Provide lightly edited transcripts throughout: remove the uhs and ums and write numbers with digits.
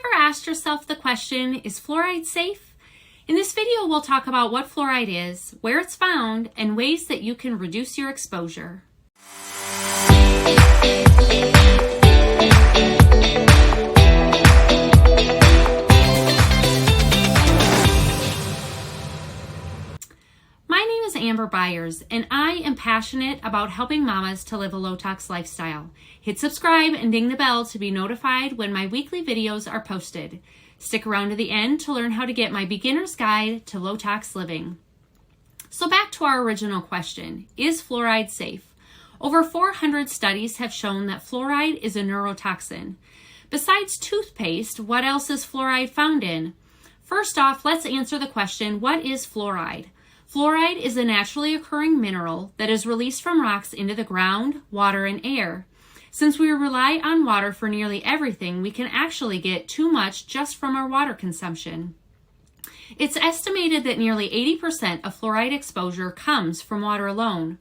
ever asked yourself the question, is fluoride safe? In this video, we'll talk about what fluoride is, where it's found, and ways that you can reduce your exposure. My name is Amber Byers, and I am passionate about helping mamas to live a low-tox lifestyle. Hit subscribe and ding the bell to be notified when my weekly videos are posted. Stick around to the end to learn how to get my beginner's guide to low-tox living. So back to our original question, is fluoride safe? Over 400 studies have shown that fluoride is a neurotoxin. Besides toothpaste, what else is fluoride found in? First off, let's answer the question, what is fluoride? Fluoride is a naturally occurring mineral that is released from rocks into the ground, water, and air. Since we rely on water for nearly everything, we can actually get too much just from our water consumption. It's estimated that nearly 80% of fluoride exposure comes from water alone.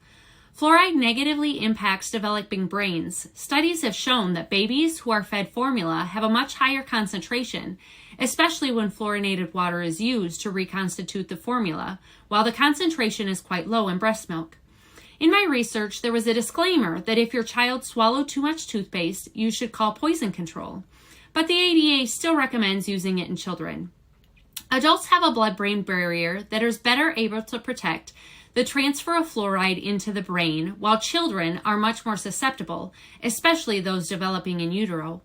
Fluoride negatively impacts developing brains. Studies have shown that babies who are fed formula have a much higher concentration, especially when fluorinated water is used to reconstitute the formula, while the concentration is quite low in breast milk. In my research, there was a disclaimer that if your child swallowed too much toothpaste, you should call poison control, but the ADA still recommends using it in children. Adults have a blood-brain barrier that is better able to protect the transfer of fluoride into the brain, while children are much more susceptible, especially those developing in utero.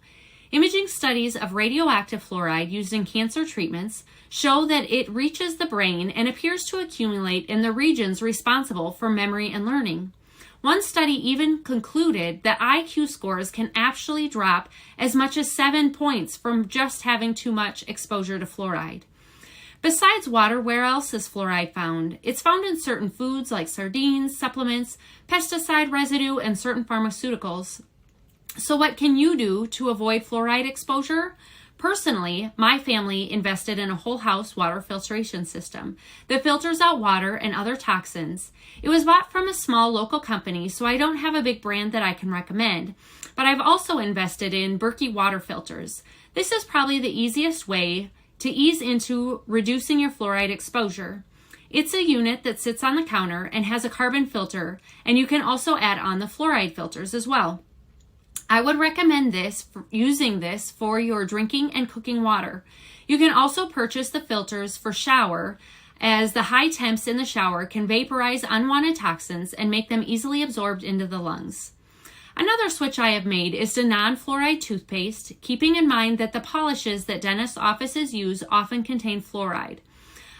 Imaging studies of radioactive fluoride used in cancer treatments show that it reaches the brain and appears to accumulate in the regions responsible for memory and learning. One study even concluded that IQ scores can actually drop as much as 7 points from just having too much exposure to fluoride. Besides water, where else is fluoride found? It's found in certain foods like sardines, supplements, pesticide residue, and certain pharmaceuticals. So what can you do to avoid fluoride exposure? Personally, my family invested in a whole house water filtration system that filters out water and other toxins. It was bought from a small local company, so I don't have a big brand that I can recommend, but I've also invested in Berkey water filters. This is probably the easiest way to ease into reducing your fluoride exposure. It's a unit that sits on the counter and has a carbon filter, and you can also add on the fluoride filters as well. I would recommend using this for your drinking and cooking water. You can also purchase the filters for shower, as the high temps in the shower can vaporize unwanted toxins and make them easily absorbed into the lungs. Another switch I have made is to non-fluoride toothpaste, keeping in mind that the polishes that dentist offices use often contain fluoride.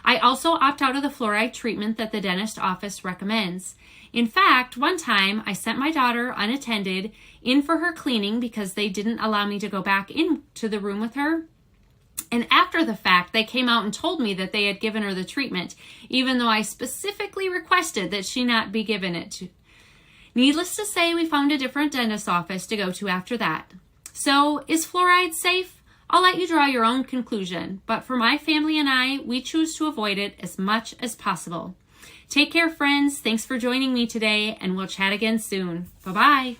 I also opt out of the fluoride treatment that the dentist office recommends. In fact, one time I sent my daughter unattended in for her cleaning because they didn't allow me to go back into the room with her. And after the fact, they came out and told me that they had given her the treatment, even though I specifically requested that she not be given it. Needless to say, we found a different dentist office to go to after that. So, is fluoride safe? I'll let you draw your own conclusion, but for my family and I, we choose to avoid it as much as possible. Take care, friends. Thanks for joining me today, and we'll chat again soon. Bye-bye.